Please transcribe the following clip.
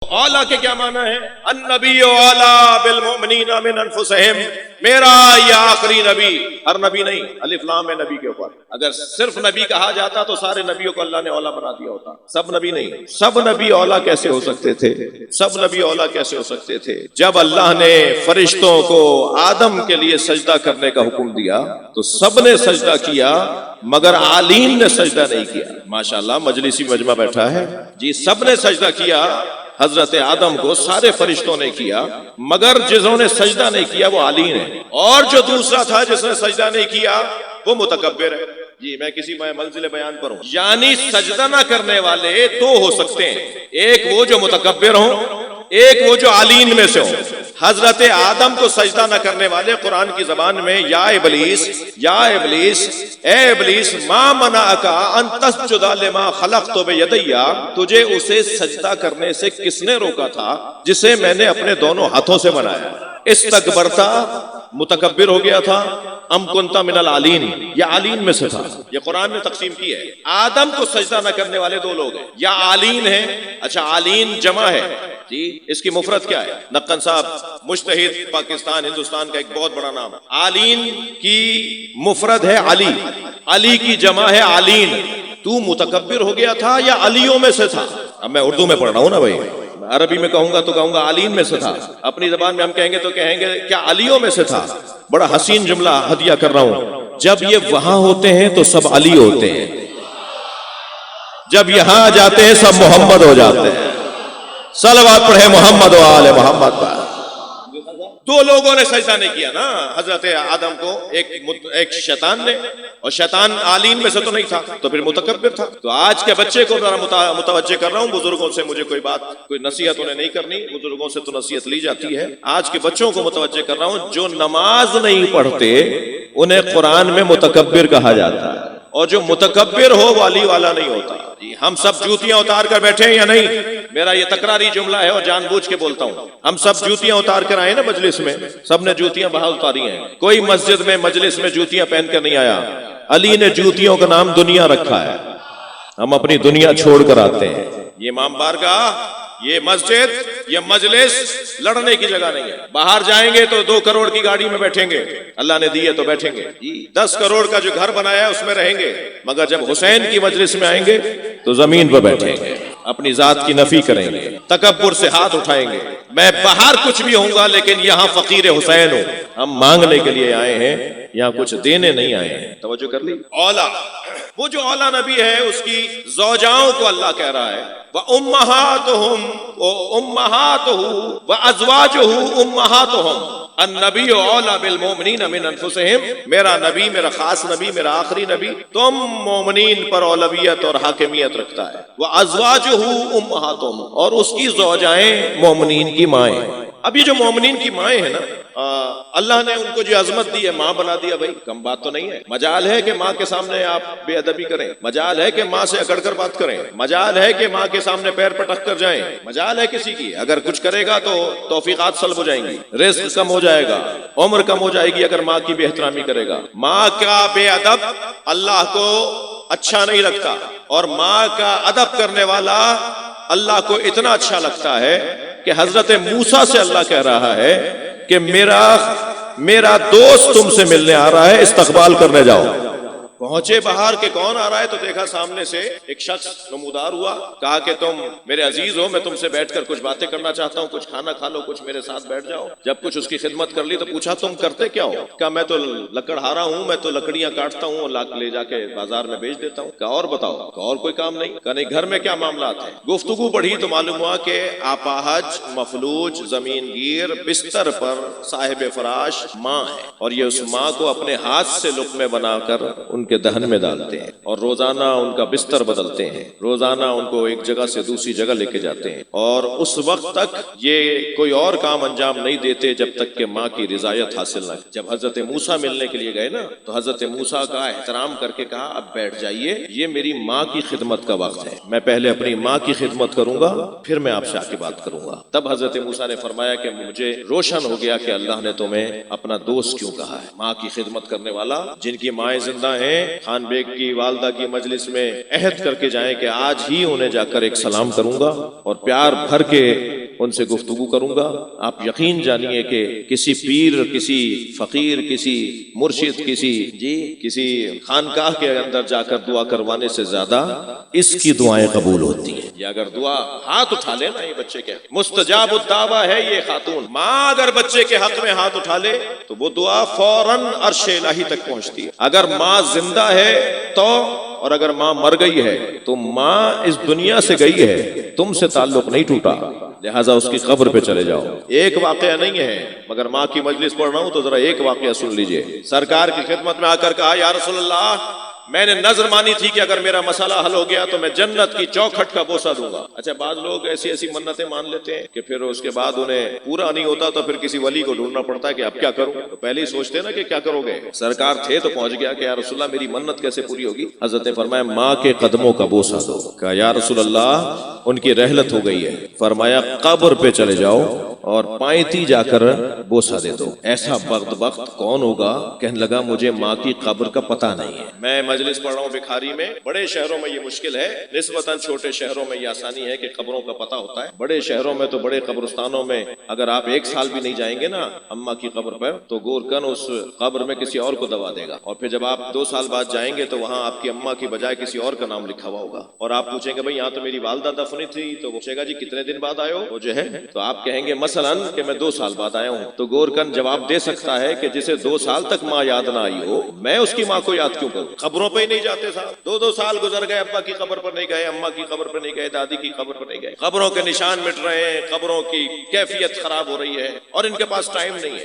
اولا کے کیا معنی ہے؟ النبی اولا بالمؤمنین من انفسہم، میرا یہ آخری نبی، ہر نبی نہیں، الف لام ہے نبی کے اوپر، اگر صرف نبی کہا جاتا تو سارے نبیوں کو اللہ نے اولا بنا دیا ہوتا، سب نبی نہیں، سب نبی اولا کیسے ہو سکتے تھے؟ سب نبی اولا کیسے ہو سکتے تھے؟ جب اللہ نے فرشتوں کو آدم کے لیے سجدہ کرنے کا حکم دیا تو سب نے سجدہ کیا مگر عالین نے سجدہ نہیں کیا۔ ماشاءاللہ مجلسی مجمع بیٹھا ہے جی، سب نے سجدہ کیا، حضرت آدم کو سارے فرشتوں نے کیا، مگر جنہوں نے سجدہ نہیں کیا وہ عالین ہے، اور جو دوسرا تھا جس نے سجدہ نہیں کیا وہ متکبر ہے۔ جی میں کسی منزل بیان پر ہوں، یعنی سجدہ نہ کرنے والے دو ہو سکتے ہیں، ایک وہ جو متکبر ہوں، ایک وہ جو عالین میں سے ہوں۔ حضرت آدم کو سجدہ نہ کرنے والے قرآن کی زبان میں یا ابلیس، یا ابلیس، اے ابلیس ما منعک ان تسجد لما خلقت بیدی، تجھے اسے سجدہ کرنے سے کس نے روکا تھا جسے میں نے اپنے دونوں ہاتھوں سے بنایا؟ استکبرتا، متکبر ہو گیا تھا، ام کنتا من العالین، یہ عالین میں سے تھا۔ یہ قرآن نے تقسیم کی ہے، آدم کو سجدہ نہ کرنے والے دو لوگ ہیں، یا عالین ہیں۔ اچھا عالین جمع ہے جی، اس کی مفرد کیا ہے؟ نقن صاحب مجتہد پاکستان ہندوستان کا ایک بہت بڑا نام ہے۔ عالین کی مفرد ہے علی، علی کی جمع ہے عالین۔ تو متکبر ہو گیا تھا یا علیوں میں سے تھا؟ اب میں اردو میں پڑھ رہا ہوں نا بھائی، عربی میں کہوں گا تو کہوں گا عالین میں سے تھا، اپنی زبان میں ہم کہیں گے تو کہیں گے کیا علیوں میں سے تھا؟ بڑا حسین جملہ ہدیہ کر رہا ہوں، جب یہ وہاں ہوتے ہیں تو سب علی ہوتے ہیں، جب یہاں جاتے ہیں سب محمد ہو جاتے ہیں۔ صلوات پڑھے محمد و آل محمد پر۔ دو لوگوں نے سجدہ نہیں کیا نا حضرت آدم کو، ایک شیطان نے، اور شیطان عالین میں سے تو نہیں تھا تو پھر متکبر تھا۔ تو آج کے بچے کو ذرا متوجہ کر رہا ہوں، بزرگوں سے مجھے کوئی بات، کوئی نصیحت انہیں نہیں کرنی، بزرگوں سے تو نصیحت لی جاتی ہے، آج کے بچوں کو متوجہ کر رہا ہوں، جو نماز نہیں پڑھتے انہیں قرآن میں متکبر کہا جاتا ہے، اور جو متکبر ہو وہ علی والا نہیں ہوتا۔ ہم سب جوتیاں اتار کر بیٹھے ہیں یا نہیں؟ میرا یہ تکراری جملہ ہے اور جان بوجھ کے بولتا ہوں، ہم سب جوتیاں اتار کر آئے نا مجلس میں، سب نے جوتیاں باہر اتاری ہیں، کوئی مسجد میں مجلس میں جوتیاں پہن کر نہیں آیا۔ علی نے جوتیوں کا نام دنیا رکھا ہے، ہم اپنی دنیا چھوڑ کر آتے ہیں۔ یہ امام بارگاہ، یہ مسجد، یہ مجلس لڑنے کی جگہ نہیں ہے۔ باہر جائیں گے تو 2 کروڑ کی گاڑی میں بیٹھیں گے، اللہ نے دی ہے تو بیٹھیں گے، 10 کروڑ کا جو گھر بنایا ہے اس میں رہیں گے، مگر جب حسین کی مجلس میں آئیں گے تو زمین پر بیٹھیں گے، اپنی ذات کی نفی کریں گے، تکبر سے ہاتھ اٹھائیں گے۔ میں باہر کچھ بھی ہوں گا لیکن یہاں فقیر حسین ہوں، ہم مانگنے کے لیے آئے ہیں، یہاں کچھ دینے نہیں آئے ہیں۔ توجہ کر لی؟ اولا، وہ جو اولا نبی ہے اس کی زوجاؤں کو اللہ کہہ رہا ہے وَأُمَّهَاتُهُمْ وَأُمَّهَاتُهُ وَأَزْوَاجُهُ أُمَّهَاتُهُمْ النبی اولا بالمؤمنین من انفسہم، میرا نبی، میرا خاص نبی، میرا آخری نبی تم مومنین پر اولویت اور حاکمیت رکھتا ہے۔ وَأَزْوَاجُهُ أُمَّهَاتُهُمْ، اور اس کی زوجائیں مومنین کی مائیں۔ اب یہ جو مومنین کی مائیں ہیں نا، اللہ نے ان کو جو عظمت دی ہے، ماں بنا دیا، بھائی کم بات تو نہیں ہے۔ مجال ہے کہ ماں کے سامنے آپ بے ادبی کریں، مجال ہے کہ ماں سے اکڑ کر بات کریں، مجال ہے کہ ماں کے سامنے پیر پٹک کر جائیں، مجال ہے کسی کی، اگر کچھ کرے گا تو توفیقات سلب ہو جائیں گی، رزق کم ہو جائے گا، عمر کم ہو جائے گی اگر ماں کی بے احترامی کرے گا۔ ماں کا بے ادب اللہ کو اچھا نہیں لگتا، اور ماں کا ادب کرنے والا اللہ کو اتنا اچھا لگتا ہے کہ حضرت موسیٰ سے اللہ کہہ رہا ہے کہ میرا دوست تم سے ملنے آ رہا ہے، استقبال کرنے جاؤ۔ پہنچے باہر کہ کون آ رہا ہے تو دیکھا سامنے سے ایک شخص نمودار ہوا، کہا کہ تم میرے عزیز ہو، میں تم سے بیٹھ کر کچھ باتیں کرنا چاہتا ہوں، کچھ کھانا کھا لو، کچھ میرے ساتھ بیٹھ جاؤ۔ جب کچھ اس کی خدمت کر لی تو پوچھا تم کرتے کیا ہو؟ کہا میں تو لکڑہارا ہوں، میں تو لکڑیاں کاٹتا ہوں اور لے جا کے بازار میں بیچ دیتا ہوں۔ کہا اور بتاؤ؟ کہا اور کوئی کام نہیں؟ کہا نہیں، گھر میں کیا معاملات ہیں؟ گفتگو بڑھی تو معلوم ہوا کہ آپاہج، مفلوج، زمین گیر، بستر پر صاحب فراش ماں ہے، اور یہ اس ماں کو اپنے ہاتھ سے لقمے بنا کر ان کے دہن میں ڈالتے ہیں، اور روزانہ ان کا بستر بدلتے ہیں، روزانہ ان کو ایک جگہ سے دوسری جگہ لے کے جاتے ہیں، اور اس وقت تک یہ کوئی اور کام انجام نہیں دیتے جب تک کہ ماں کی رضایت حاصل نہ۔ جب حضرت موسیٰ ملنے کے لیے گئے نا تو حضرت موسیٰ کا احترام کر کے کہا اب بیٹھ جائیے، یہ میری ماں کی خدمت کا وقت ہے، میں پہلے اپنی ماں کی خدمت کروں گا پھر میں آپ سے آ کے بات کروں گا۔ تب حضرت موسیٰ نے فرمایا کہ مجھے روشن ہو گیا کہ اللہ نے تمہیں اپنا دوست کیوں کہا ہے۔ ماں کی خدمت کرنے والا، جن کی مائیں زندہ ہیں خان بیگ کی والدہ کی مجلس میں عہد کر کے جائیں کہ آج ہی انہیں جا کر ایک سلام کروں گا اور پیار بھر کے ان سے گفتگو کروں گا. آپ یقین جانیے کہ کسی پیر، کسی فقیر، کسی مرشد، کسی خانقاہ کے اندر جا کر دعا کروانے سے زیادہ اس کی دعائیں قبول ہوتی ہیں. یہ اگر دعا ہاتھ اٹھا لے نا، یہ بچے کے مستجاب الدعویٰ ہے یہ خاتون. ماں اگر بچے کے حق میں ہاتھ اٹھا لے تو وہ دعا فوراً عرش الہی تک پہنچتی ہے. اگر ماں زندہ ہے تو، اور اگر ماں مر گئی ہے تو ماں اس دنیا سے گئی ہے، تم سے تعلق نہیں ٹوٹا، لہٰذا اس کی قبر پہ چلے جاؤ. ایک واقعہ نہیں ہے مگر ماں کی مجلس پڑھ رہا ہوں تو ذرا ایک واقعہ سن لیجئے. سرکار کی خدمت میں آ کر کہا، یا رسول اللہ، میں نے نظر مانی تھی کہ اگر میرا مسئلہ حل ہو گیا تو میں جنت کی چوکھٹ کا بوسہ دوں گا. اچھا، بعض لوگ ایسی منتیں مان لیتے ہیں کہ پھر اس کے بعد انہیں پورا نہیں ہوتا تو پھر کسی ولی کو ڈھونڈنا پڑتا ہے کہ اب کیا کروں. تو پہلے ہی سوچتے نا کہ کیا کرو گے. سرکار تھے تو پہنچ گیا کہ یا رسول اللہ میری منت کیسے پوری ہوگی. حضرت نے فرمایا ماں کے قدموں کا بوسہ دو. کہا یا رسول اللہ ان کی رحلت ہو گئی ہے. فرمایا قبر پہ چلے جاؤ اور پائنتی جا کر بوسہ دے دو. ایسا بدبخت کون ہوگا؟ کہنے لگا مجھے ماں کی قبر کا پتہ نہیں ہے. میں مجلس پڑھ رہا ہوں بخاری میں. بڑے شہروں میں یہ مشکل ہے، نسبتاً چھوٹے شہروں میں یہ آسانی ہے کہ قبروں کا پتہ ہوتا ہے. بڑے شہروں میں تو بڑے قبرستانوں میں اگر آپ 1 سال بھی نہیں جائیں گے نا اماں کی قبر پر تو گورکن اس قبر میں کسی اور کو دبا دے گا. اور پھر جب آپ 2 سال بعد جائیں گے تو وہاں آپ کی اماں کی بجائے کسی اور کا نام لکھا ہوا ہوگا. اور آپ پوچھیں گے بھائی یہاں تو میری والدہ دفنی تھی، تو وہ کہے گا جی کتنے دن بعد آئے ہو؟ وہ جو ہے تو آپ کہیں گے مثلاً کہ میں 2 سال بعد آیا ہوں. تو گورکن جواب دے سکتا ہے کہ جسے 2 سال تک ماں یاد نہ آئی ہو، میں اس کی ماں کو یاد کیوں کروں؟ قبروں پہ ہی نہیں جاتے صاحب. 2 سال گزر گئے، ابا کی قبر پر نہیں گئے، اماں کی قبر پر نہیں گئے، دادی کی قبر پر نہیں گئے. قبروں کے نشان مٹ رہے ہیں، قبروں کی کیفیت خراب ہو رہی ہے اور ان کے پاس ٹائم نہیں ہے.